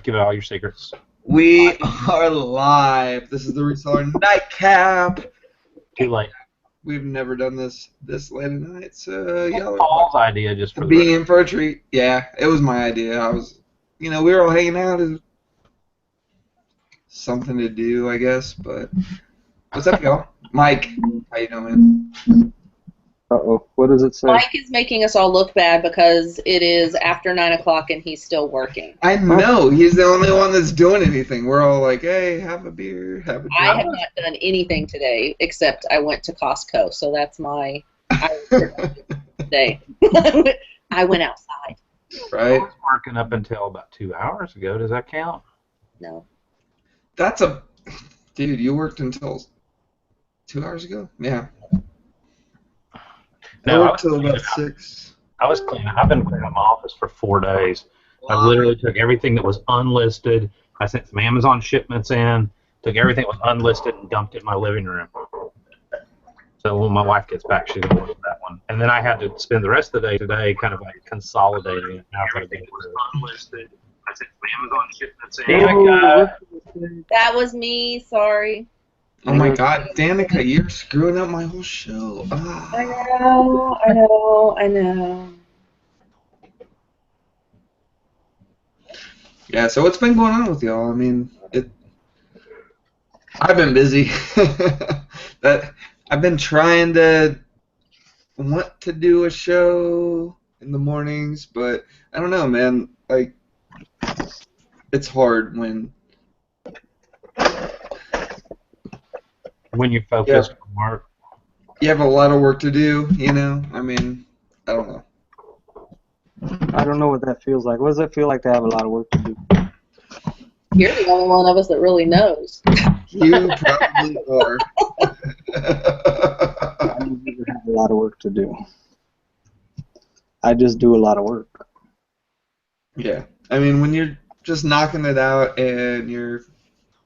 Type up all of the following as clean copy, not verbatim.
give out all your secrets. We are live. This is the Reseller Nightcap. Too late. We've never done this late at night, so y'all Paul's idea just for being in for a treat. Yeah, it was my idea. I was, we were all hanging out. It was something to do, I guess. But what's up, y'all? Mike, how you doing? Uh-oh, what does it say? Mike is making us all look bad because it is after 9 o'clock and he's still working. I know. He's the only one that's doing anything. We're all like, hey, have a beer, have a drink. I have not done anything today except I went to Costco, so that's my day. I went outside. Right? I was working up until about 2 hours ago. Does that count? No. That's a... Dude, you worked until 2 hours ago? Yeah. No, I worked till about 6. I was cleaning. I've been cleaning my office for 4 days. I literally took everything that was unlisted. I sent some Amazon shipments in, took everything that was unlisted and dumped it in my living room. So when my wife gets back, she's going to look at that one. And then I had to spend the rest of the day today kind of like consolidating it. Now I've got to get it unlisted. I sent some Amazon shipments in. Danica. That was me, sorry. Oh my god, Danica, you're screwing up my whole show. Ah. I know. Yeah, so what's been going on with y'all? I mean, I've been busy. I've been trying to want to do a show in the mornings, but I don't know, man. Like, it's hard when you're focused on work. You have a lot of work to do, I mean, I don't know. I don't know what that feels like. What does it feel like to have a lot of work to do? You're the only one of us that really knows. You probably are. I don't even have a lot of work to do. I just do a lot of work. Yeah. I mean, when you're just knocking it out and you're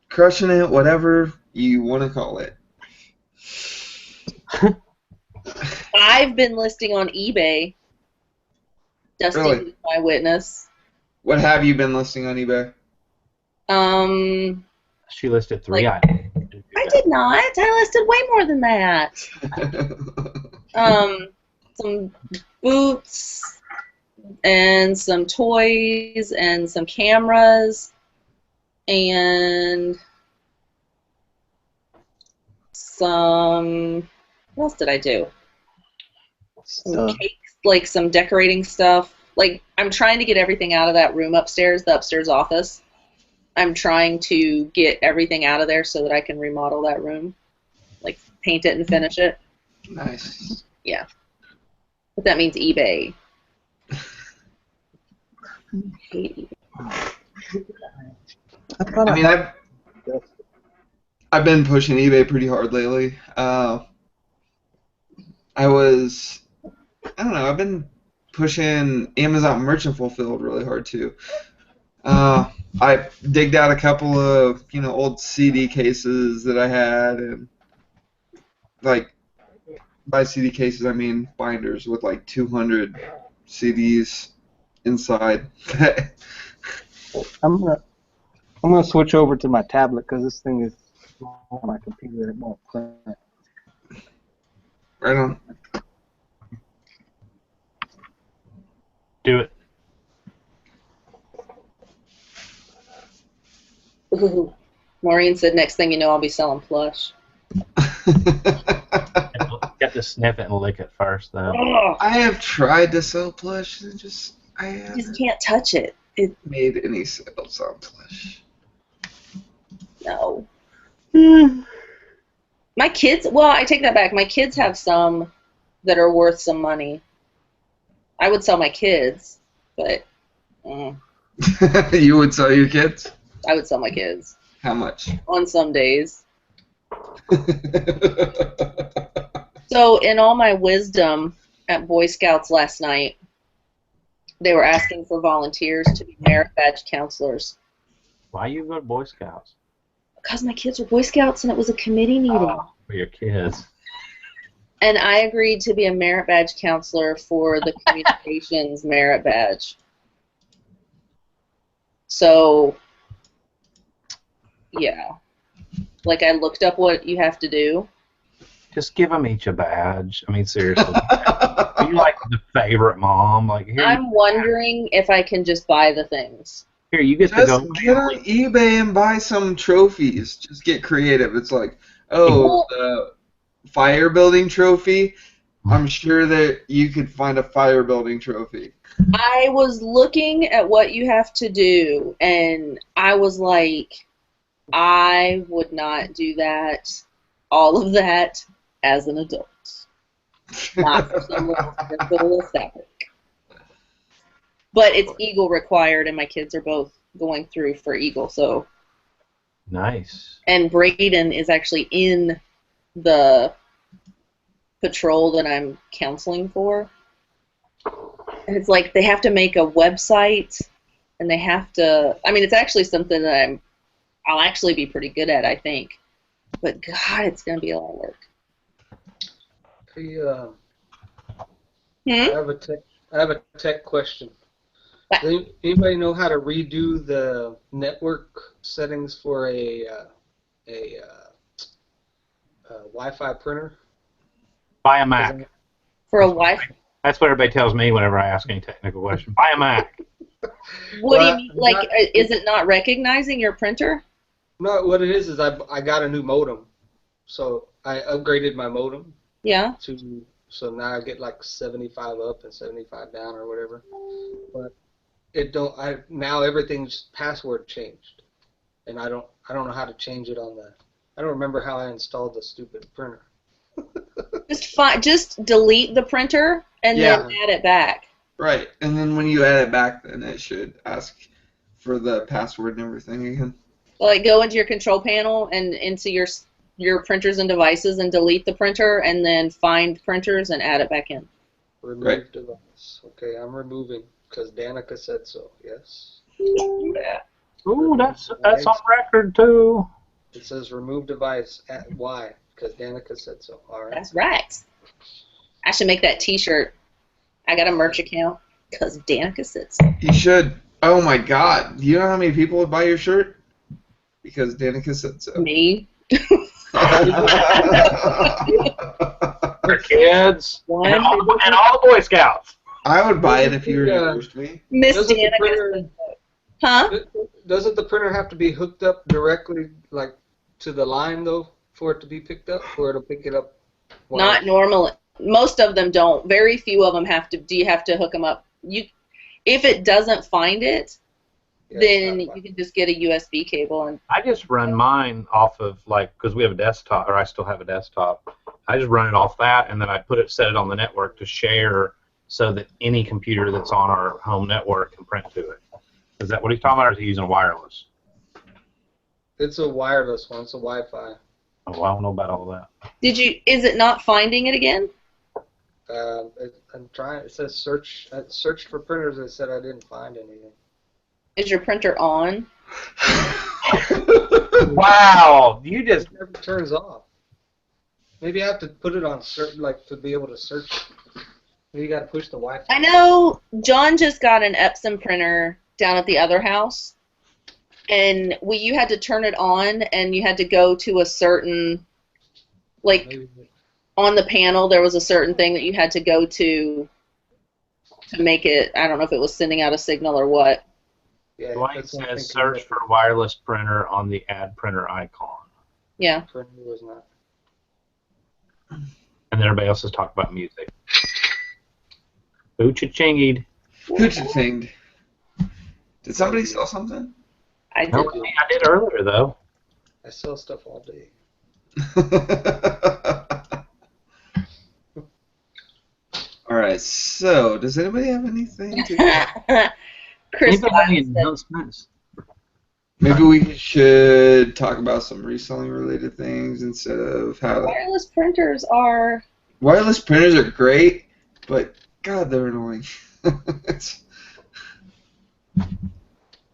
crushing it, whatever you want to call it. I've been listing on eBay. Dusty Really? is my witness. What have you been listing on eBay? She listed 3 items. I did not. I listed way more than that. Some boots and some toys and some cameras and some... What else did I do? Some cakes, like some decorating stuff. Like, I'm trying to get everything out of that room upstairs, the upstairs office. I'm trying to get everything out of there so that I can remodel that room. Like, paint it and finish it. Nice. Yeah. But that means eBay. I hate eBay. I mean, I've been pushing eBay pretty hard lately. I don't know, I've been pushing Amazon Merchant Fulfilled really hard too. I digged out a couple of, old CD cases that I had, and like, by CD cases I mean binders with like 200 CDs inside. I'm gonna switch over to my tablet because this thing is on my computer. It won't print. Right on. Do it. Ooh. Maureen said, next thing you know, I'll be selling plush. Got to sniff it and lick it first, though. I have tried to sell plush, and I haven't Just can't touch it. made any sales on plush. No. My kids, well, I take that back. My kids have some that are worth some money. I would sell my kids, but You would sell your kids? I would sell my kids. How much? On some days. So, in all my wisdom at Boy Scouts last night, they were asking for volunteers to be merit badge counselors. Why you go to Boy Scouts? Because my kids were Boy Scouts and it was a committee meeting. Oh, for your kids. And I agreed to be a merit badge counselor for the communications merit badge. So Yeah. Like, I looked up what you have to do. Just give them each a badge. I mean, seriously. You're like the favorite mom. Like, here, I'm wondering if I can just buy the things. here you get to Just go. get on eBay and buy some trophies. Just get creative. It's like, oh, the fire building trophy. I'm sure that you could find a fire building trophy. I was looking at what you have to do, and I was like, I would not do that, all of that, as an adult. Not for someone simple as that. But it's Eagle required, and my kids are both going through for Eagle, so. Nice. And Braden is actually in the patrol that I'm counseling for. And it's like they have to make a website, and they have to. I mean, it's actually something that I'll actually be pretty good at, I think. But God, it's gonna be a lot of work. Hey, I have a tech question. What? Does anybody know how to redo the network settings for a Wi-Fi printer? Buy a Mac. For a Wi-Fi. That's what everybody tells me whenever I ask any technical question. Buy a Mac. What do you mean? Like, is it not recognizing your printer? No, what it is I got a new modem, so I upgraded my modem. Yeah. So now I get like 75 up and 75 down or whatever. But it don't. Now everything's password changed, and I don't know how to change it on the. I don't remember how I installed the stupid printer. Just delete the printer and then add it back. Right, and then when you add it back, then it should ask for the password and everything again. Like, go into your control panel and into your printers and devices and delete the printer, and then find printers and add it back in. Remove device. Okay, I'm removing because Danica said so. Yes. Yeah. Ooh, that's on record too. It says remove device at Y because Danica said so. All right. That's right. I should make that T-shirt. I got a merch account because Danica said so. You should. Oh my God! Do you know how many people would buy your shirt? Because Danica said so. Me. For kids One. and all the Boy Scouts. I would buy it if you reimbursed me. Miss Doesn't the Danica printer- said so. Huh? Doesn't the printer have to be hooked up directly, like, to the line though, for it to be picked up, or it'll pick it up? Not normally. Most of them don't. Very few of them have to. Do you have to hook them up? If it doesn't find it, then you can just get a USB cable and. I just run mine off of, like, because we have a desktop, or I still have a desktop. I just run it off that, and then I set it on the network to share so that any computer that's on our home network can print to it. Is that what he's talking about, or is he using wireless? It's a wireless one. It's a Wi-Fi. Oh, well, I don't know about all that. Is it not finding it again? I'm trying. It says search. I searched for printers. It said I didn't find anything. Is your printer on? Wow, you just. It never turns off. Maybe I have to put it on certain, like, to be able to search. Maybe you got to push the Wi-Fi. I know John just got an Epson printer down at the other house, and you had to turn it on, and you had to go to a certain, like, Maybe. on the panel there was a certain thing that you had to go to make it. I don't know if it was sending out a signal or what. Yeah, Dwight that's what I'm says thinking, search for wireless printer on the add printer icon. Yeah. printer was not. And then everybody else is talking about music. Oocha-chingied. Hoochie-tinged. Did somebody sell something? I did. No, I did earlier, though. I sell stuff all day. All right. So, does anybody have anything to? Chris Anybody have any said, announcements? Maybe we should talk about some reselling related things instead of how wireless printers are. wireless printers are great, but God, they're annoying.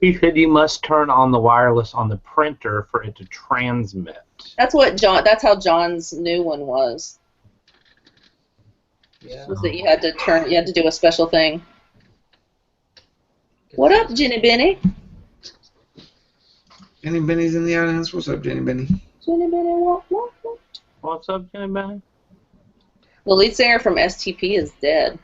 He said you must turn on the wireless on the printer for it to transmit. That's what John. That's how John's new one was. Yeah. Was that you had to turn? You had to do a special thing. What up, Jenny Benny? Jenny Benny's in the audience. What's up, Jenny Benny? Jenny Benny, what? What's up, Jenny Benny? The lead singer from STP is dead.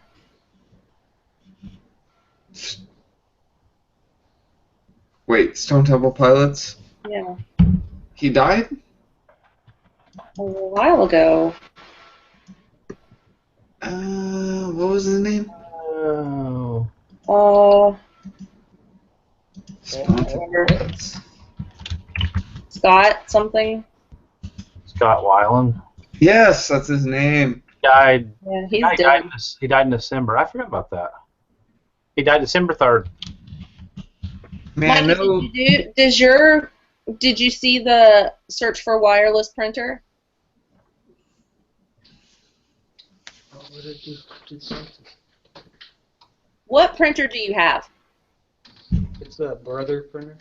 Wait, Stone Temple Pilots? Yeah, He died? a while ago. What was his name? Oh. Stone Temple Pilots. Scott something. Scott Weiland. Yes, that's his name. Died. Yeah, he's He dead. died in December. I forgot about that. He died December 3rd. Man, Mikey, no. did you see the search for wireless printer? Oh, what did you do something? What printer do you have? It's a brother printer.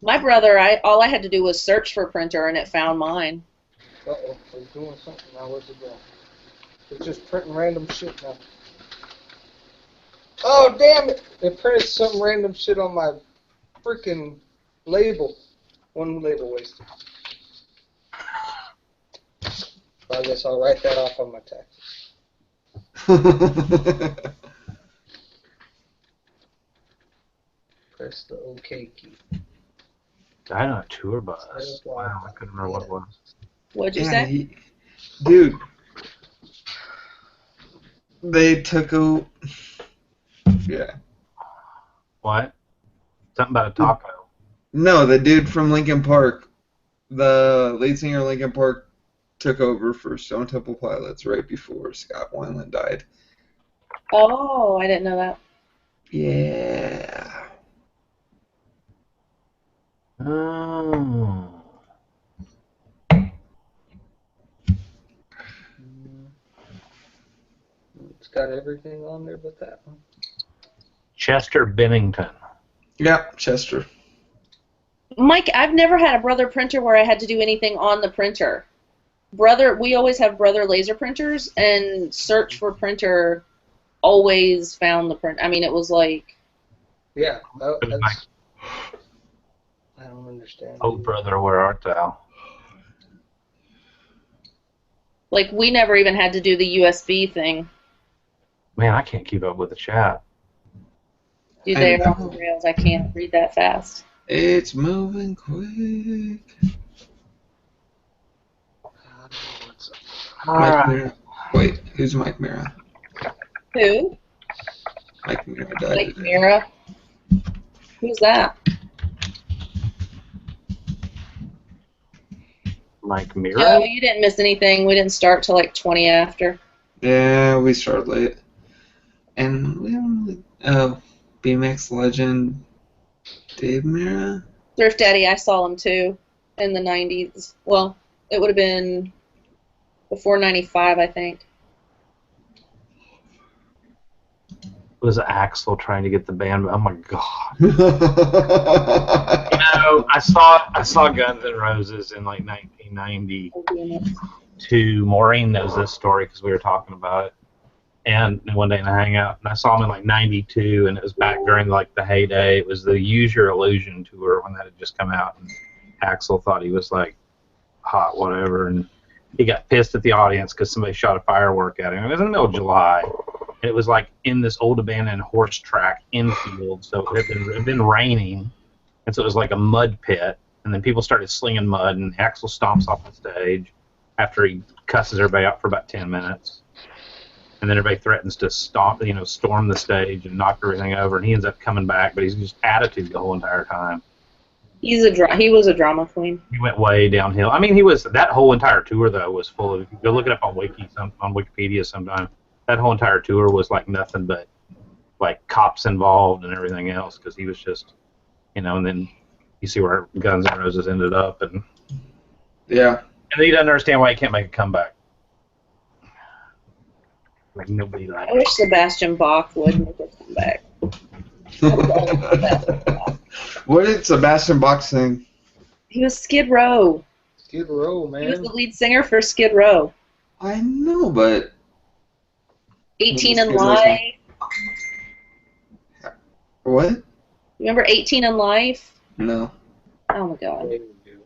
My brother, all I had to do was search for printer and it found mine. Uh-oh, it's doing something now. Where's it going? It's just printing random shit now. Oh, damn it! It printed some random shit on my freaking label. One label wasted. So I guess I'll write that off on my taxes. Press the OK key. Died on a tour bus. Wow, I couldn't remember what it was. What'd you Yeah, say? dude. They took a. Yeah. What? Something about a taco. No, the dude from Linkin Park, the lead singer of Linkin Park, took over for Stone Temple Pilots right before Scott Weiland died. Oh, I didn't know that. Yeah. Oh. It's got everything on there but that one. Chester Bennington. Yeah, Chester. Mike, I've never had a brother printer where I had to do anything on the printer. We always have brother laser printers, and search for printer always found the print. I mean, it was like, Yeah, It was my I don't understand. oh brother, where art thou? we never even had to do the USB thing. Man, I can't keep up with the chat. Dude, they are on the rails. I can't read that fast. It's moving quick. Mike Mira. Wait, who's Mike Mira? Who? Mike Mira died. Like Mira? Who's that? Mike Mira? No, you didn't miss anything. We didn't start till like 20 after. Yeah, we started late. And we don't really. Oh, BMX legend Dave Mira? Thrift Daddy, I saw him too in the 90s. Well, it would have been before 95, I think. Was Axel trying to get the band? Oh my god! Yeah. I saw Guns N' Roses in like 1992. Maureen knows this story because we were talking about it. And one day in a hangout, and I saw him in like '92, and it was back during like the heyday. It was the Use Your Illusion tour when that had just come out, and Axel thought he was like hot, whatever, and he got pissed at the audience because somebody shot a firework at him. It was in the middle of July, and it was like in this old abandoned horse track infield, so it had been raining, and so it was like a mud pit, and then people started slinging mud, and Axel stomps off the stage after he cusses everybody out for about 10 minutes. And then everybody threatens to storm the stage and knock everything over, and he ends up coming back, but he's just attitude the whole entire time. He was a drama queen. He went way downhill. I mean, that whole entire tour though was full of. Go look it up on Wikipedia sometime. That whole entire tour was like nothing but like cops involved and everything else because he was just, and then you see where Guns N' Roses ended up, and Yeah. and he doesn't understand why he can't make a comeback. Like nobody likes. I wish Sebastian Bach would make a comeback. What did Sebastian Bach sing? He was Skid Row. Skid Row, He was man. the lead singer for Skid Row. I know, but 18 and Skid Row Life. what? Remember 18 and Life? No. Oh my god. They do.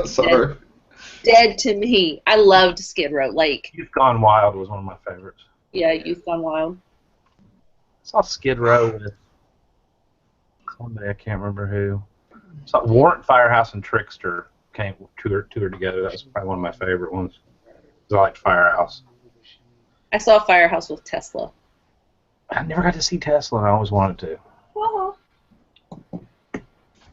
Sorry. Dead to me. I loved Skid Row. Like, Youth Gone Wild was one of my favorites. yeah, Youth Gone Wild. I saw Skid Row with somebody, I can't remember who. So Warrant, Firehouse, and Trickster came toured together. That was probably one of my favorite ones. 'Cause I liked Firehouse. I saw Firehouse with Tesla. I never got to see Tesla, and I always wanted to.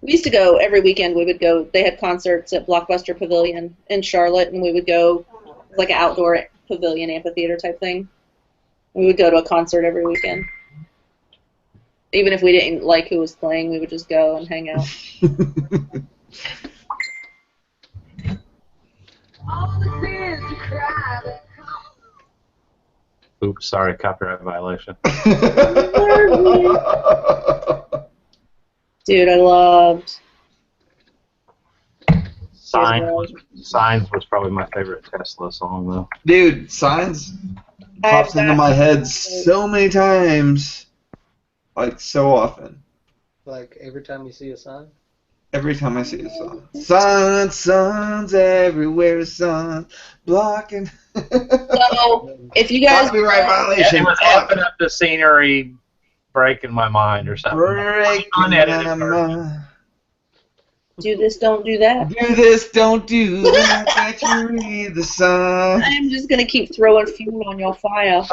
We used to go every weekend. We would go. They had concerts at Blockbuster Pavilion in Charlotte, and we would go like an outdoor pavilion amphitheater type thing. We would go to a concert every weekend. Even if we didn't like who was playing, we would just go and hang out. Oops, sorry, copyright violation. Dude, I loved. Signs was probably my favorite Tesla song, though. Dude, Signs pops into my head so many times. Like, so often. Like every time you see a sign? Every time I see a song. Signs everywhere, signs blocking. So, if you guys Copyright violation. It was amping up the scenery, breaking my mind or something. Breaking Unedited my version. mind. do this, don't do that. Do this, don't do that. Can't you read the sign? I'm just gonna keep throwing fuel on your fire.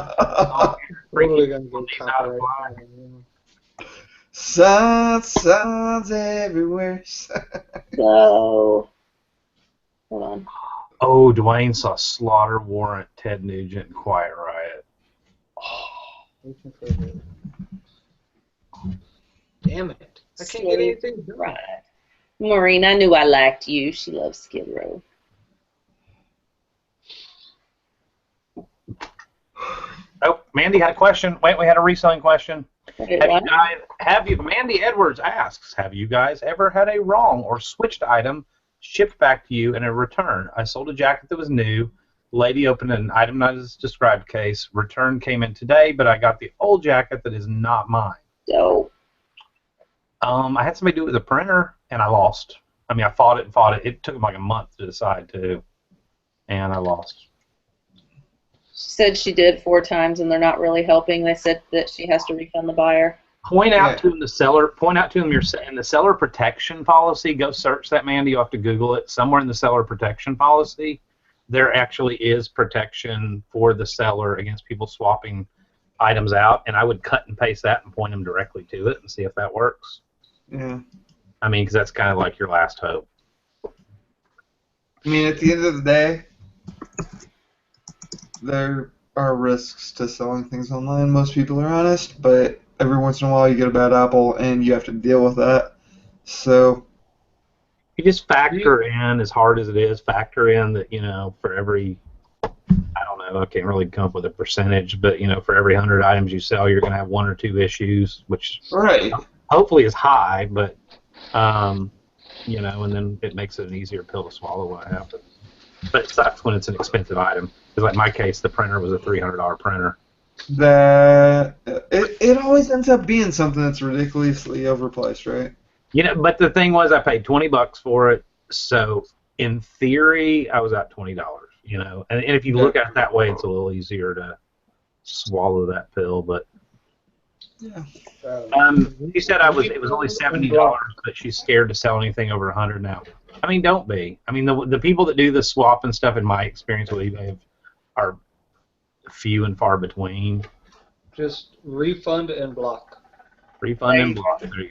Probably gonna get copyright. Signs everywhere. So, hold on. Oh, Dwayne saw Slaughter, Warrant, Ted Nugent, and Quiet Riot. Damn it. I can't get anything done. Right. Maureen, I knew I liked you. She loves Skid Row. Oh, Mandy had a question. Wait, we had a reselling question. Okay, Mandy Edwards asks, have you guys ever had a wrong or switched item shipped back to you in a return? I sold a jacket that was new. Lady opened an item not as described case. Return came in today, but I got the old jacket that is not mine. Dope. I had somebody do it with a printer, and I lost. I mean, I fought it and fought it. It took them like a month to decide, too. And I lost. She said she did 4 times, and they're not really helping. They said that she has to refund the buyer. Point out to them the seller. Point out to them in the seller protection policy. Go search that, Mandy. You have to Google it. Somewhere in the seller protection policy, there actually is protection for the seller against people swapping items out. And I would cut and paste that and point them directly to it and see if that works. Yeah. I mean, because that's kind of like your last hope. I mean, at the end of the day, there are risks to selling things online. Most people are honest, but every once in a while you get a bad apple and you have to deal with that. So you just factor in, as hard as it is, factor in that, for every, I don't know, I can't really come up with a percentage, but, for every 100 items you sell, you're going to have 1 or 2 issues, which hopefully is high, but, and then it makes it an easier pill to swallow when it happens. But it sucks when it's an expensive item. Because, like, in my case, the printer was a $300 printer. It always ends up being something that's ridiculously overpriced, right? But the thing was, I paid $20 for it, so in theory, I was out $20. And if you look at it that way, it's a little easier to swallow that pill. But you said it was only $70, but she's scared to sell anything over $100 now. I mean, don't be. I mean, the people that do the swap and stuff, in my experience with eBay, are few and far between. Just refund and block. Refund and block. There you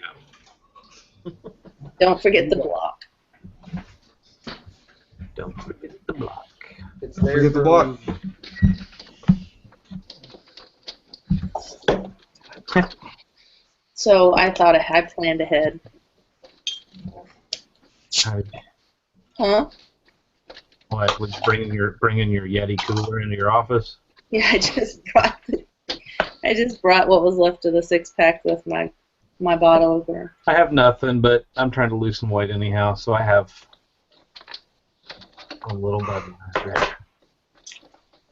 go. Don't forget the block. Don't forget the block. It's Don't there forget the block. So I thought I planned ahead. Huh? What? Was bringing your Yeti cooler into your office? Yeah, I just brought what was left of the 6-pack with my bottle opener. I have nothing, but I'm trying to lose some weight anyhow, so I have a little bit.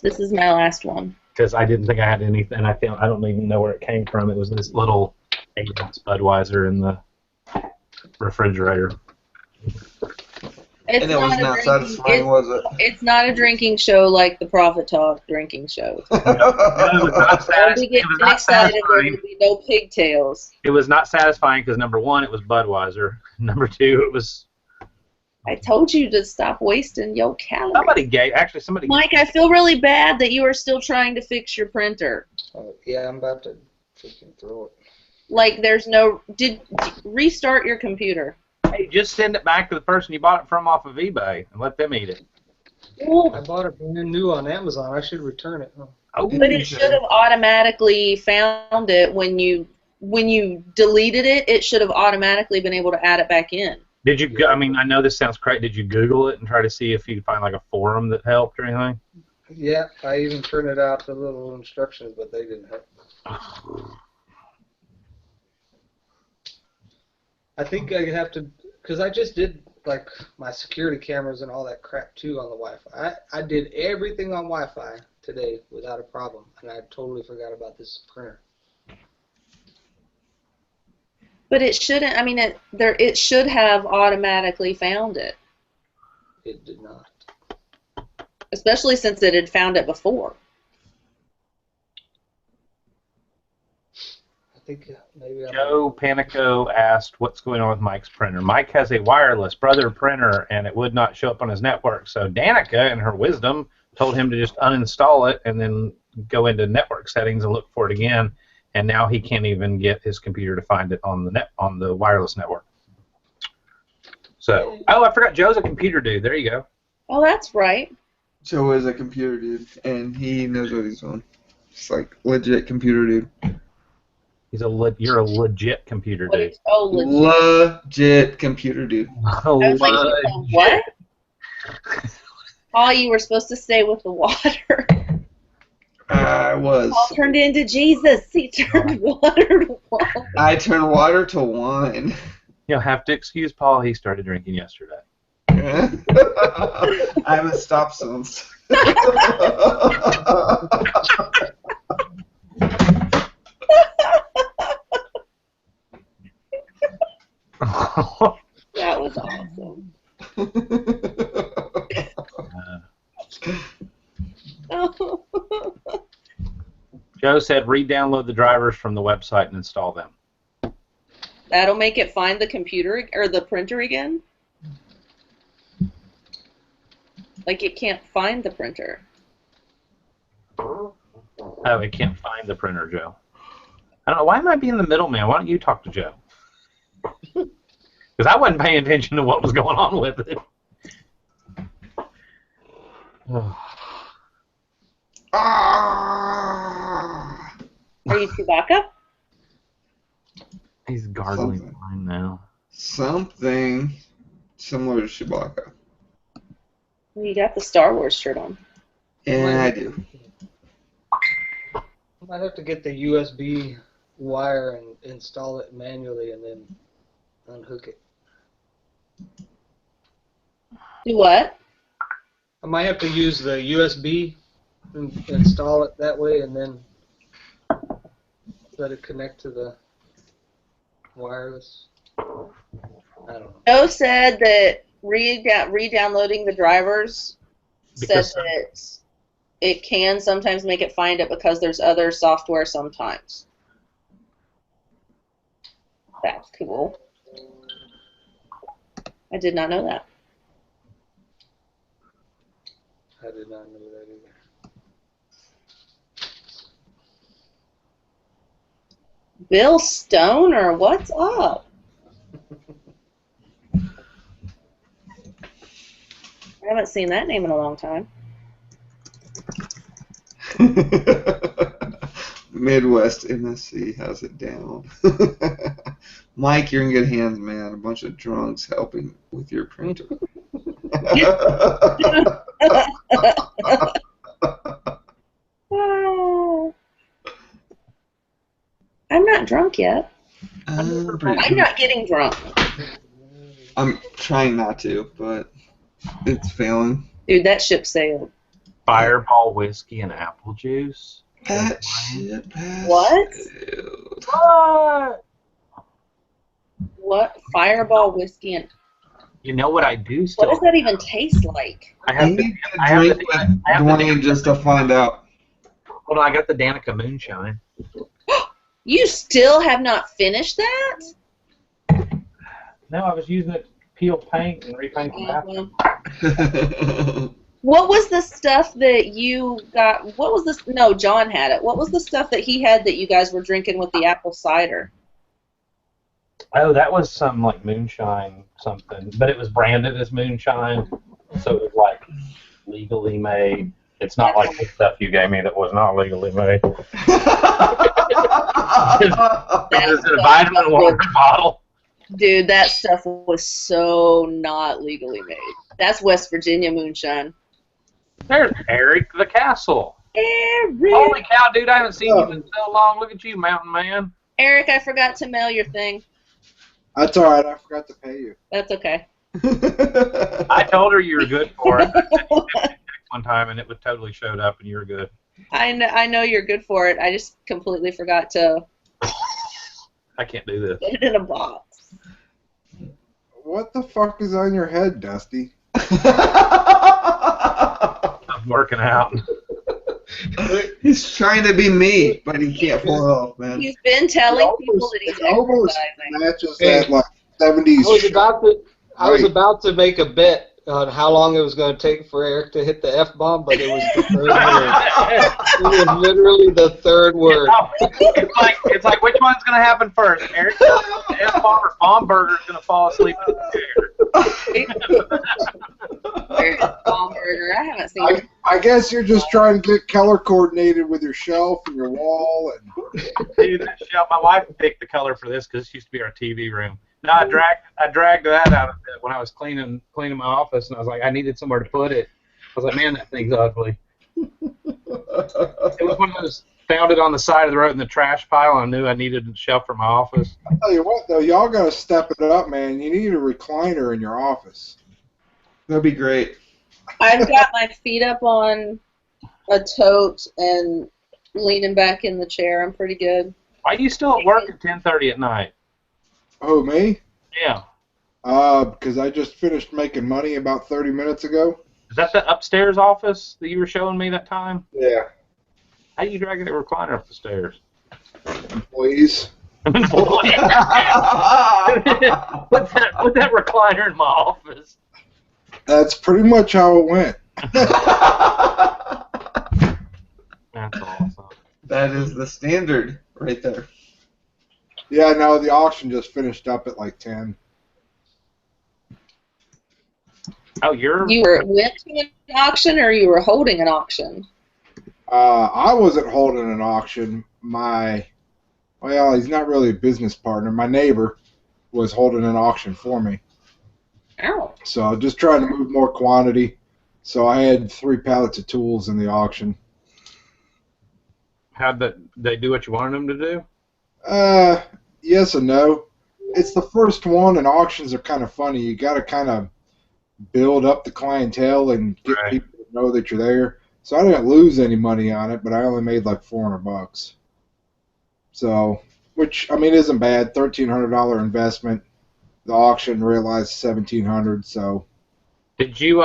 This is my last one. Because I didn't think I had anything. I don't even know where it came from. It was this little 8-ounce Budweiser in the refrigerator. It's And it was not a not drinking. satisfying, was it? It's not a drinking show like the Profit Talk drinking show. No, it was not Don't be getting excited. There satisfying. will be no pigtails. It was not satisfying because number one, it was Budweiser. Number two, it was I told you to stop wasting your calories. somebody. Mike, I feel really bad that you are still trying to fix your printer. Yeah, I'm about to freaking throw it. Like, there's no. Restart your computer. Hey, just send it back to the person you bought it from off of eBay and let them eat it. I bought it brand new on Amazon. I should return it. Oh, But it should have automatically found it when you deleted it. It should have automatically been able to add it back in. Did you? I mean, I know this sounds crazy. Did you Google it and try to see if you could find like a forum that helped or anything? Yeah, I even printed out the little instructions, but they didn't help. I think I have to, because I just did like my security cameras and all that crap too on the Wi-Fi. I did everything on Wi-Fi today without a problem, and I totally forgot about this printer. But it shouldn't. I mean, it should have automatically found it, It did not. especially since it had found it before. I think maybe I'm... Joe Panico asked, "What's going on with Mike's printer?" Mike has a wireless brother printer, and it would not show up on his network. So Danica, in her wisdom, told him to just uninstall it and then go into network settings and look for it again. And now he can't even get his computer to find it on the wireless network. So, oh, I forgot, Joe's a computer dude. There you go. Oh, that's right. Joe is a computer dude, and he knows what he's doing. It's like legit computer dude. You're a legit computer dude. Legit computer dude. I was like, what? Oh, you were supposed to stay with the water. I was. Paul turned into Jesus. He turned water to wine. I turned water to wine. You'll have to excuse Paul. He started drinking yesterday. I haven't stopped since. That was awesome. Joe said, re-download the drivers from the website and install them. That'll make it find the computer or the printer again? Like it can't find the printer. Oh, it can't find the printer, Joe. I don't know. Why am I being the middleman? Why don't you talk to Joe? Because I wasn't paying attention to what was going on with it. Are you Chewbacca? He's gargling mine now. Something similar to Chewbacca. Well, you got the Star Wars shirt on. Yeah, I do. I might have to get the USB wire and install it manually and then unhook it. Do what? I might have to use the USB and install it that way and then let it connect to the wireless. I don't know. Joe said that re-downloading the drivers says that it can sometimes make it find it because there's other software sometimes. That's cool. I did not know that. I did not know that either. Bill Stoner, what's up? I haven't seen that name in a long time. Midwest MSC has it down. Mike, you're in good hands, man. A bunch of drunks helping with your printer. Oh. I'm not drunk yet. I'm not getting drunk. I'm trying not to, but it's failing. Dude, that ship sailed. Fireball whiskey and apple juice. That shit has What? failed. What? What? Fireball whiskey and You know what I do what still? does that even taste like? I You have the, need to I have drink the, with I have the Dwayne just to find out. Hold on, I got the Danica Moonshine. You still have not finished that? No, I was using it to peel paint and repaint the bathroom. What was the stuff that you got? What was this? No, John had it. What was the stuff that he had that you guys were drinking with the apple cider? Oh, that was some like moonshine something, but it was branded as moonshine, so it was like legally made. It's not like the stuff you gave me that was not legally made. It was in a vitamin water bottle. Dude, that stuff was so not legally made. That's West Virginia moonshine. There's Eric the Castle. Eric. Holy cow, dude! I haven't seen you in so long. Look at you, mountain man. Eric, I forgot to mail your thing. That's all right. I forgot to pay you. That's okay. I told her you were good for it. One time, and it would totally showed up, and you were good. I know you're good for it. I just completely forgot to I can't do this. put it in a box. What the fuck is on your head, Dusty? I'm working out. He's trying to be me, but he can't pull it off, man. He's been telling people that he's It almost exercising. matches Hey, that like 70s. I was about to make a bet on how long it was going to take for Eric to hit the F-bomb, but it was the third word. It was literally the third word. It's like which one's gonna happen first? Eric F-bomb or Baumberger's gonna fall asleep in the Where is Baumberger? I haven't seen him. I guess you're just trying to get color coordinated with your shelf and your wall. And Dude, that shelf, my wife picked the color for this because this used to be our TV room. No, I dragged that out of it when I was cleaning my office, and I was like, I needed somewhere to put it. I was like, man, that thing's ugly. It was one of those found it on the side of the road in the trash pile, and I knew I needed a shelf for my office. I'll tell you what, though, y'all got to step it up, man. You need a recliner in your office. That'd be great. I've got my feet up on a tote and leaning back in the chair. I'm pretty good. Why are you still at work at 10:30 at night? Oh, me? Yeah. Because I just finished making money about 30 minutes ago. Is that the upstairs office that you were showing me that time? Yeah. How do you drag that recliner up the stairs? Please. Put that recliner in my office. That's pretty much how it went. That's awesome. That is the standard right there. Yeah, no, the auction just finished up at like 10. Oh, you're... You went to an auction or you were holding an auction? I wasn't holding an auction. Well, he's not really a business partner. My neighbor was holding an auction for me. Ow. So just trying to move more quantity. So I had 3 pallets of tools in the auction. How'd they do what you wanted them to do? Yes and no. It's the first one, and auctions are kind of funny. You got to kind of build up the clientele and get people to know that you're there. So I didn't lose any money on it, but I only made like $400. So, which I mean isn't bad. $1,300 investment. The auction realized $1,700. So. Did you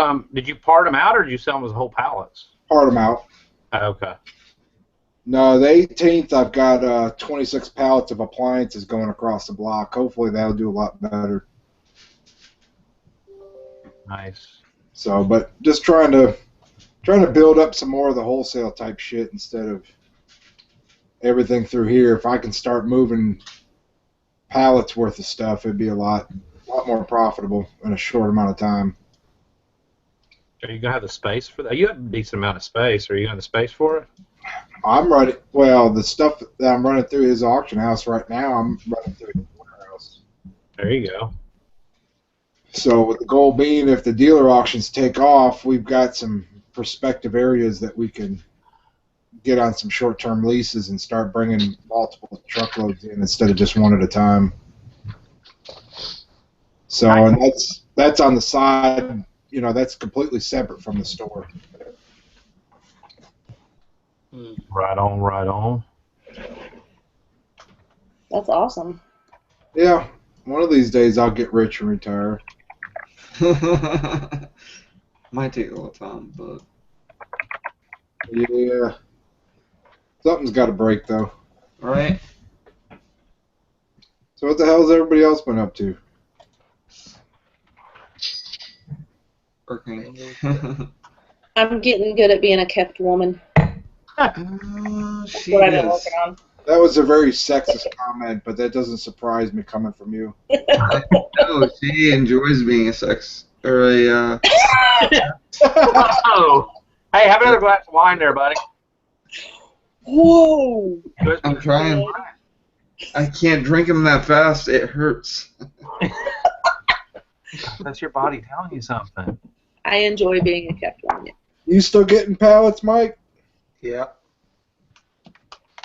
part them out or did you sell them as whole pallets? Part them out. Oh, okay. No, the 18th I've got 26 pallets of appliances going across the block. Hopefully that'll do a lot better. Nice. So, but just trying to build up some more of the wholesale type shit instead of everything through here. If I can start moving pallets worth of stuff, it'd be a lot more profitable in a short amount of time. Are you gonna have the space for that? You have a decent amount of space. Are you gonna have the space for it? I'm running. Well, the stuff that I'm running through his auction house right now, I'm running through his warehouse. There you go. So with the goal being, if the dealer auctions take off, we've got some prospective areas that we can get on some short-term leases and start bringing multiple truckloads in instead of just one at a time. So, and that's on the side. You know, that's completely separate from the store. Right on, right on. That's awesome. Yeah, One of these days I'll get rich and retire. Might take a little time, but Yeah. Something's got to break, though. right. So what the hell's everybody else been up to? Working. I'm getting good at being a kept woman. She What I've been is. working on. That was a very sexist comment, but that doesn't surprise me coming from you. No, she enjoys being a sex or a. Oh, hey, have another glass of wine there, buddy. Whoa! I'm trying. I can't drink them that fast. It hurts. That's your body telling you something. I enjoy being a kept woman. You still getting pallets, Mike? Yeah.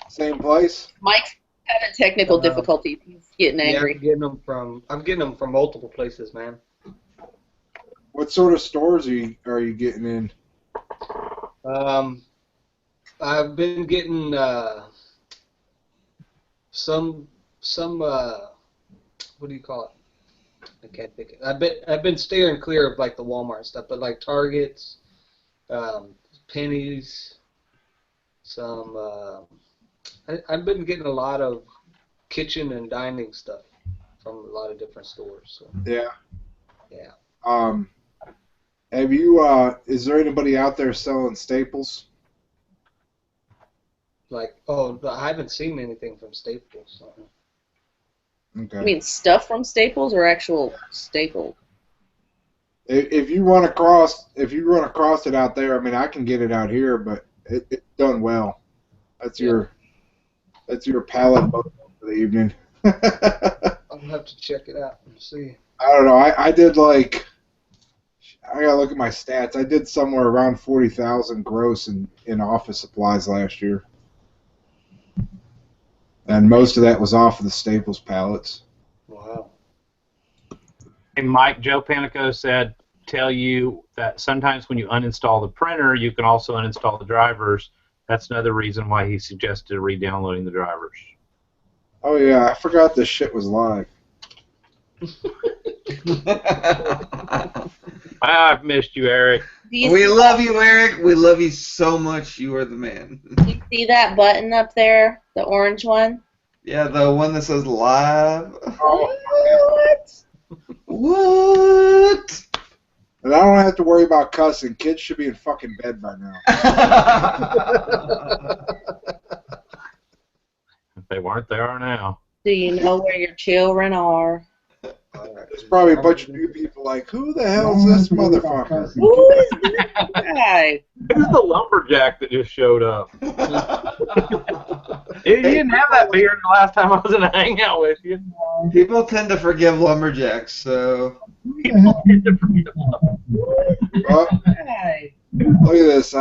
Same place? Mike's having technical difficulties. He's getting angry. I'm getting them from multiple places, man. What sort of stores are you getting in? I've been getting some what do you call it? I can't think of it. I've been steering clear of like the Walmart stuff, but like Targets, Pennies, some I've been getting a lot of kitchen and dining stuff from a lot of different stores. So. Yeah. Yeah. Have you is there anybody out there selling staples? Like, I haven't seen anything from Staples. So. Okay. You mean stuff from Staples or actual Staples? If you run across it out there, I mean, I can get it out here, but it's done well. That's your pallet for the evening. I'll have to check it out and see. I don't know. I did like, I gotta look at my stats. I did somewhere around 40,000 gross in office supplies last year, and most of that was off of the Staples pallets. Wow. Hey, Mike, Joe Panico said, tell you that sometimes when you uninstall the printer, you can also uninstall the drivers. That's another reason why he suggested re-downloading the drivers. Oh yeah, I forgot this shit was live. I've missed you, Eric. We love you, Eric. We love you so much. You are the man. Do you see that button up there, the orange one? Yeah, the one that says live. What? What? And I don't have to worry about cussing. Kids should be in fucking bed by now. If they weren't, they are now. Do you know where your children are? There's probably a bunch of new people like, who the hell's this motherfucker? Who is this guy? Who's the lumberjack that just showed up? You didn't have that beard the last time I was in a hangout with you. People tend to forgive lumberjacks, so. People tend to forget Oh, Guy. look at this.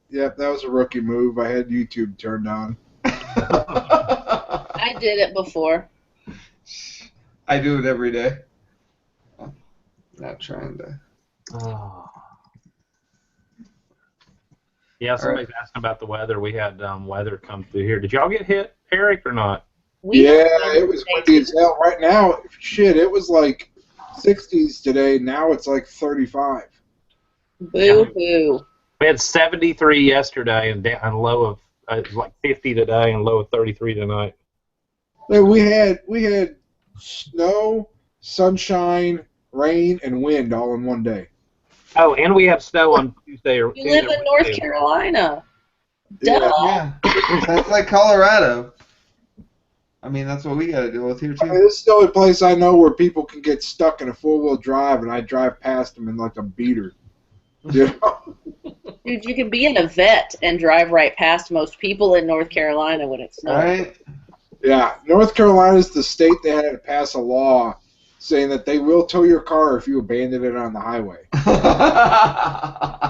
Yep, that was a rookie move. I had YouTube turned on. I did it before. I do it every day. Not trying to. Oh. Yeah, somebody's asking about the weather. We had weather come through here. Did y'all get hit, Eric, or not? Yeah, it was windy as hell. Right now, shit, it was like 60s today. Now it's like 35. Boo-hoo. We had 73 yesterday and low of like 50 today and low of 33 tonight. We had snow, sunshine, rain, and wind all in one day. Oh, and we have snow on Tuesday. You live in North Carolina. Duh. Yeah, that's like Colorado. I mean, that's what we got to deal with here, I mean, too. this is the only place I know where people can get stuck in a four-wheel drive, and I drive past them in like a beater. You know? Dude, you can be in a vet and drive right past most people in North Carolina when it's snowing. Right? Yeah, North Carolina is the state that had to pass a law saying that they will tow your car if you abandon it on the highway.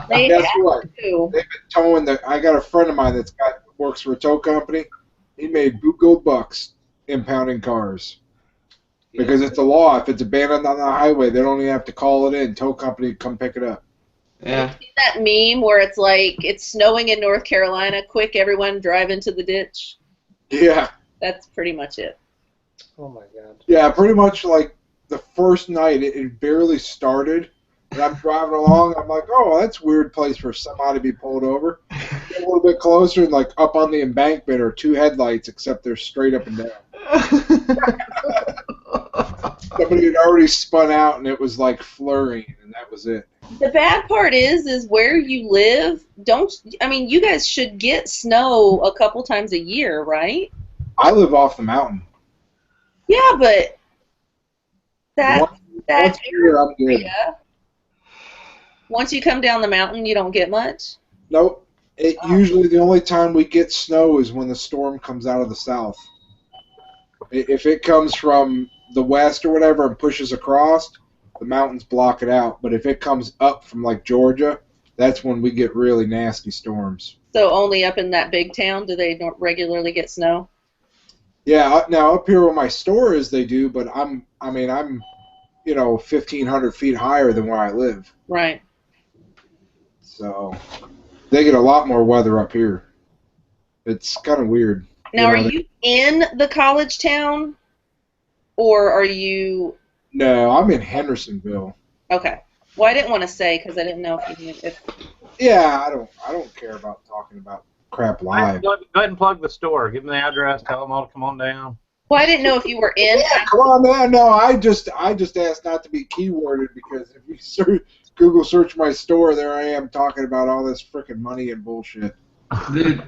They Guess have what? to. They've been towing I got a friend of mine works for a tow company. He made buco bucks impounding cars. Because it's a law. If it's abandoned on the highway, they don't even have to call it in. Tow company come pick it up. Yeah. You see that meme where it's like, it's snowing in North Carolina, quick, everyone drive into the ditch? Yeah. That's pretty much it. Oh my god. Yeah, pretty much like the first night, it barely started. And I'm driving along. I'm like, oh, that's a weird place for somebody to be pulled over. Get a little bit closer, and like up on the embankment are two headlights, except they're straight up and down. Somebody had already spun out, and it was like flurrying, and that was it. The bad part is where you live. You guys should get snow a couple times a year, right? I live off the mountain. Yeah, but that Once a year, I'm good. area, once you come down the mountain, you don't get much. Nope. Usually the only time we get snow is when the storm comes out of the south. If it comes from the west or whatever and pushes across, the mountains block it out. But if it comes up from like Georgia, that's when we get really nasty storms. So only up in that big town do they don't regularly get snow? Yeah, now up here where my store is, they do, but I'm 1,500 feet higher than where I live. Right. So they get a lot more weather up here. It's kind of weird. Now, are you in the college town, or are you? No, I'm in Hendersonville. Okay. Well, I didn't want to say because I didn't know if you knew. Yeah, I don't care about talking about crap live. Go ahead and plug the store. Give them the address. Tell them all to come on down. Well, I didn't know if you were in. Yeah, come on, man. No, I just asked not to be keyworded because if you Google search my store, there I am talking about all this freaking money and bullshit. Dude,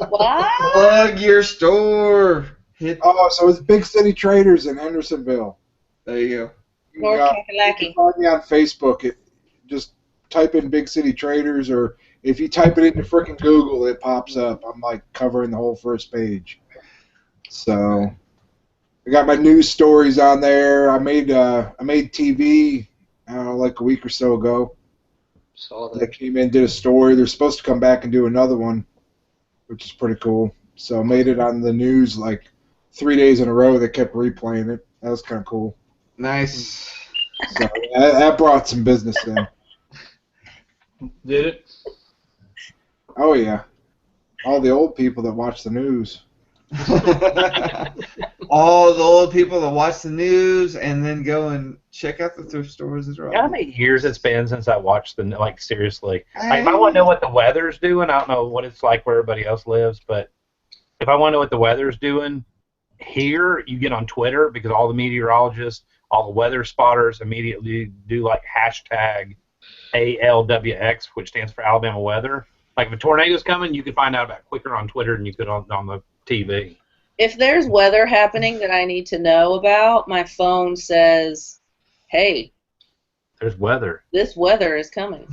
What? plug your store. So it's Big City Traders in Hendersonville. There you go. You North can Kakalaki. find me on Facebook. Just type in Big City Traders, or if you type it into freaking Google, it pops up. I'm like covering the whole first page. So I got my news stories on there. I made TV like a week or so ago. Saw They that. came in, did a story. They're supposed to come back and do another one, which is pretty cool. So made it on the news like 3 days in a row. They kept replaying it. That was kind of cool. Nice. So that brought some business in. Did it? Oh yeah, all the old people that watch the news. All the old people that watch the news and then go and check out the thrift stores as well. You know how many years it's been since I watched seriously? Like, if I want to know what the weather's doing, I don't know what it's like where everybody else lives, but if I want to know what the weather's doing, here you get on Twitter because all the meteorologists, all the weather spotters immediately do like hashtag ALWX, which stands for Alabama weather. Like if a tornado's coming, you can find out about it quicker on Twitter than you could on the TV. If there's weather happening that I need to know about, my phone says, "Hey, There's weather. this weather is coming."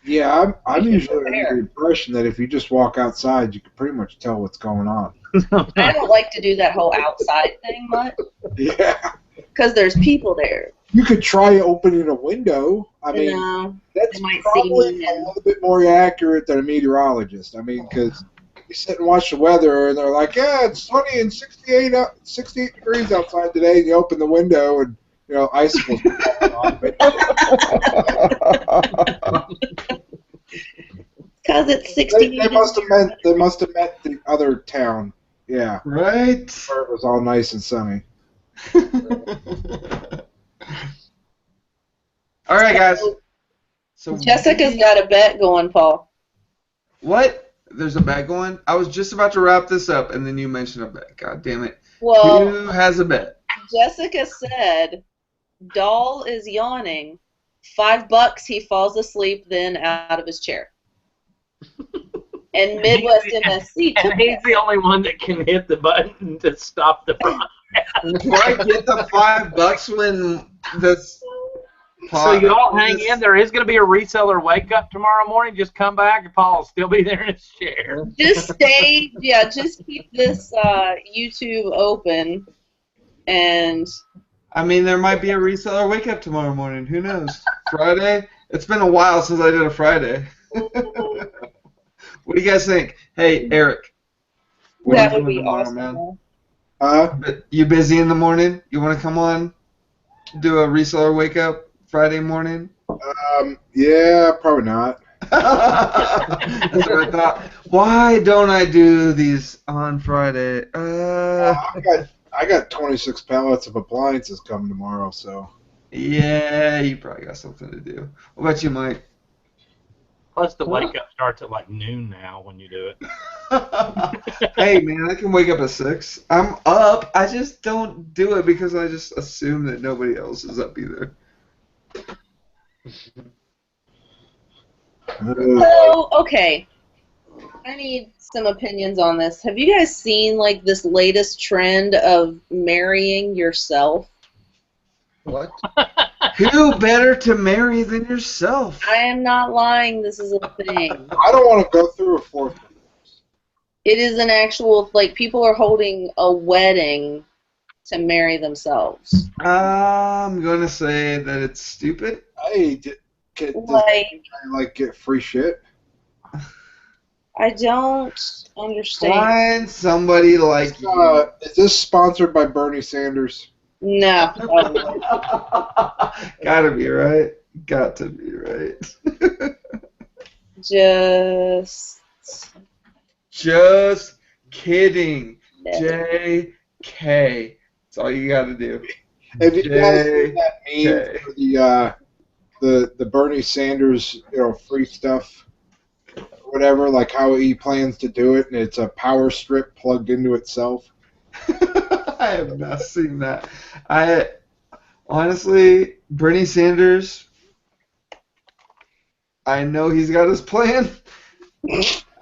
Yeah, I'm usually under the impression that if you just walk outside, you can pretty much tell what's going on. I don't like to do that whole outside thing much Yeah, because there's people there. you could try opening a window. I mean, No, that's they might see probably me a and- little bit more accurate than a meteorologist. I mean, because you sit and watch the weather, and they're like, "Yeah, it's sunny and 68 degrees outside today." And you open the window, and icicles are falling off it. because it's 60. They must have meant the other town. Yeah, Right? where it was all nice and sunny. All right, guys. So Jessica's got a bet going, Paul. What? There's a bet going? I was just about to wrap this up, and then you mentioned a bet. God damn it. Well, Who has a bet? Jessica said, Doll is yawning. $5 he falls asleep then out of his chair. And Midwest MSC took And he's that. the only one that can hit the button to stop the broadcast. Before I get the $5 when this. So you all hang in. There is going to be a reseller wake up tomorrow morning. Just come back and Paul will still be there in his chair. Just just keep this YouTube open. And I mean, there might be a reseller wake up tomorrow morning. Who knows? Friday? It's been a while since I did a Friday. What do you guys think? Hey, Eric. What that are you would doing be tomorrow, awesome. man? You busy in the morning? You want to come on? Do a reseller wake up Friday morning? Yeah, probably not. That's what I thought. Why don't I do these on Friday? I got 26 pallets of appliances coming tomorrow, so. Yeah, you probably got something to do. What about you, Mike? Plus, the wake up starts at like noon now when you do it. Hey, man, I can wake up at 6. I'm up. I just don't do it because I just assume that nobody else is up either. So, okay. I need some opinions on this. Have you guys seen like this latest trend of marrying yourself? What? Who better to marry than yourself? I am not lying. This is a thing. I don't want to go through a fourth. It is an actual, like, people are holding a wedding to marry themselves. I'm gonna say that it's stupid. Hey, does like get free shit? I don't understand. Find somebody like you. Is this sponsored by Bernie Sanders? No. Gotta be right. Got to be right. Just kidding. No. JK. That's all you gotta do. Have you guys seen that meme for the Bernie Sanders, free stuff, whatever, like how he plans to do it, and it's a power strip plugged into itself? I have not seen that. Honestly, Bernie Sanders, I know he's got his plan.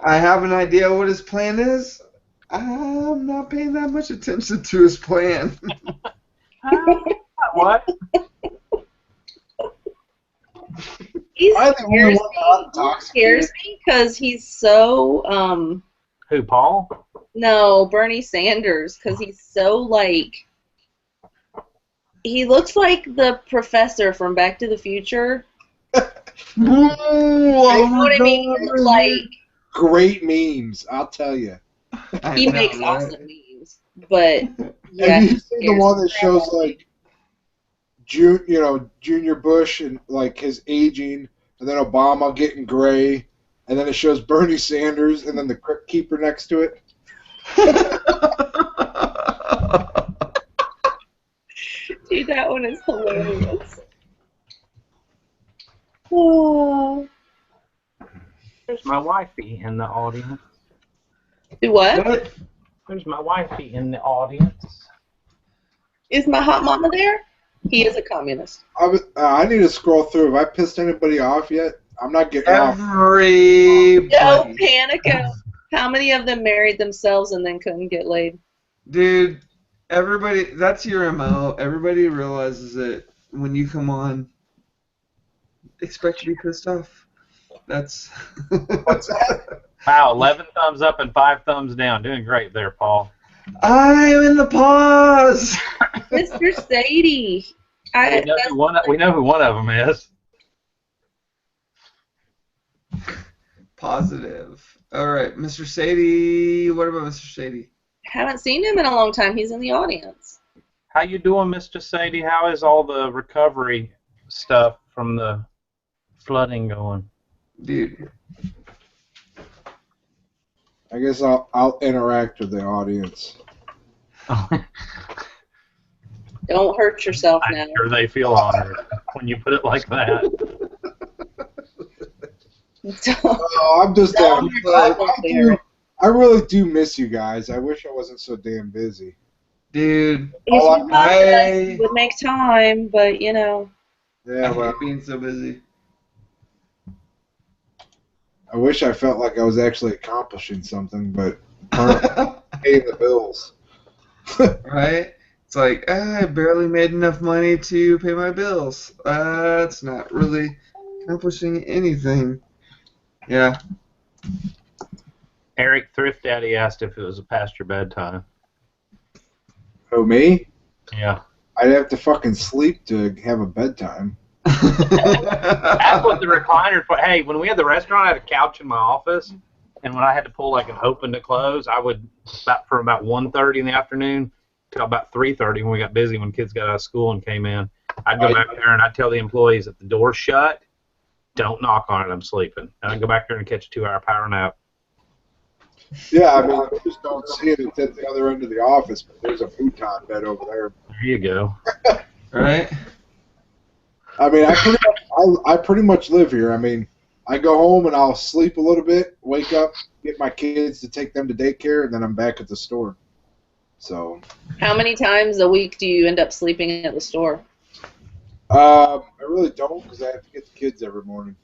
I have an idea what his plan is. I'm not paying that much attention to his plan. What? He scares me because he's so, Who, Paul? No, Bernie Sanders, because he's so, like, he looks like the professor from Back to the Future. You know what I mean? Like, Great memes, I'll tell you. he makes awesome memes, but yeah. Have you seen the one that shows like Junior Bush and like his aging, and then Obama getting gray, and then it shows Bernie Sanders and then the crypt keeper next to it? Dude, that one is hilarious. Oh. There's my wifey in the audience. Do what? There's my wifey in the audience. Is my hot mama there? He is a communist. I need to scroll through. Have I pissed anybody off yet? I'm not getting off. Everybody. No, Panico. How many of them married themselves and then couldn't get laid? Dude, everybody, that's your MO. Everybody realizes it when you come on. Expect to be pissed off. That's. What's that? Wow, 11 thumbs up and 5 thumbs down. Doing great there, Paul. I'm in the pause. Mr. Sadie. We know who one of them is. Positive. All right, Mr. Sadie. What about Mr. Sadie? Haven't seen him in a long time. He's in the audience. How you doing, Mr. Sadie? How is all the recovery stuff from the flooding going? Dude. I guess I'll interact with the audience. Don't hurt yourself now. I'm sure they feel honored when you put it like that. I'm just I really do miss you guys. I wish I wasn't so damn busy. Dude. It would make time, but you know. Yeah, I hate being so busy. I wish I felt like I was actually accomplishing something, but paying the bills. Right? It's like, I barely made enough money to pay my bills. That's not really accomplishing anything. Yeah. Eric Thrift Daddy asked if it was past your bedtime. Oh, me? Yeah. I'd have to fucking sleep to have a bedtime. That's what the recliner for. Hey, when we had the restaurant, I had a couch in my office, and when I had to pull like an open to close, I would from about 1:30 in the afternoon till about 3:30 when we got busy when kids got out of school and came in. I'd go back there and I'd tell the employees that the door's shut, don't knock on it. I'm sleeping. And I go back there and catch a 2-hour power nap. Yeah, I mean, you just don't see it. It's at the other end of the office, but there's a futon bed over there. There you go. Right? I mean, I pretty much live here. I mean, I go home and I'll sleep a little bit, wake up, get my kids to take them to daycare, and then I'm back at the store. So. How many times a week do you end up sleeping at the store? I really don't because I have to get the kids every morning.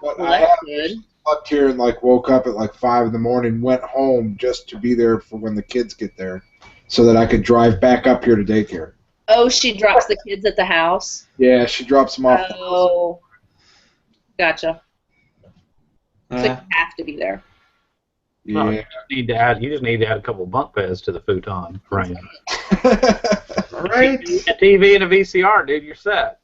But Well, I that's have good. slept here and like woke up at like 5 in the morning, went home just to be there for when the kids get there, so that I could drive back up here to daycare. Oh, she drops the kids at the house? Yeah, she drops them off. Oh, gotcha. So you Yeah. have to be there. No, Yeah. you just need to add a couple bunk beds to the futon frame. Right? A TV and a VCR, dude. You're set.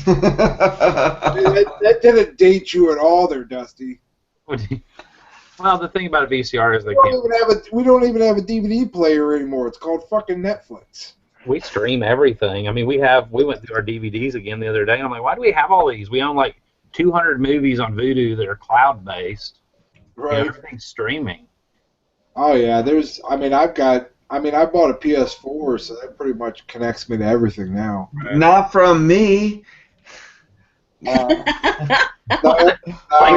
that didn't date you at all, there, Dusty. Well, the thing about a VCR is We don't even have a DVD player anymore. It's called fucking Netflix. we stream everything. I mean, we went through our DVDs again the other day, and I'm like, why do we have all these? We own like 200 movies on Vudu that are cloud based. Right. And everything's streaming. Oh yeah, I bought a PS4, so that pretty much connects me to everything now. Not from me. No, We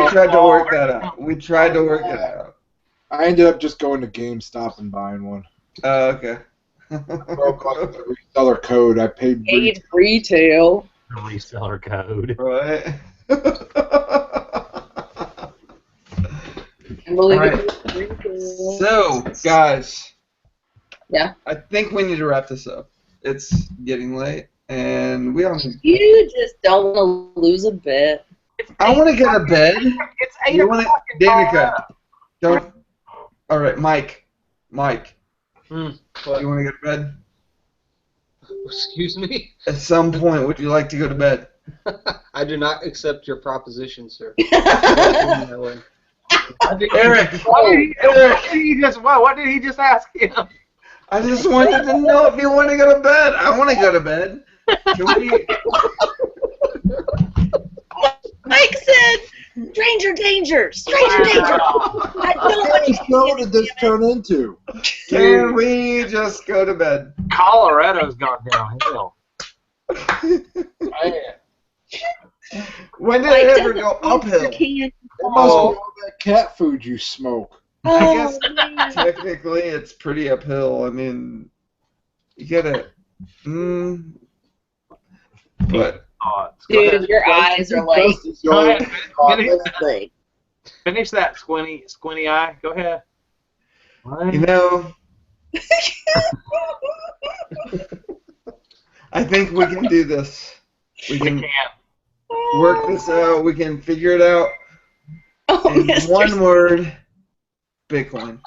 tried to work that out. I ended up just going to GameStop and buying one. Oh, okay. Broke like the reseller code. I paid. Paid retail. The reseller code. Right. Unbelievable. So, guys. Yeah. I think we need to wrap this up. It's getting late, and we don't. You just don't want to lose a bit. I want to get to bed. It's 8 You want o'clock. to, Danica? Don't. All right, Mike. What? You want to go to bed? Excuse me? At some point, would you like to go to bed? I do not accept your proposition, sir. Eric. What did he just ask him? I just wanted to know if you want to go to bed. I want to go to bed. Can we? Mike said, "Stranger danger, stranger danger." I don't What want kind of show did this turn into? Can we just go to bed? Colorado's gone downhill. Man, When did Mike it ever doesn't go uphill? You can't. it must be all that cat food you smoke. I Oh, guess man. technically it's pretty uphill. I mean, you gotta. But Dude, your eyes are like. Go ahead, finish that squinty eye. Go ahead. What? you know, I think we can do this. We can work this out. We can figure it out. Oh, In Mr. one word, Bitcoin.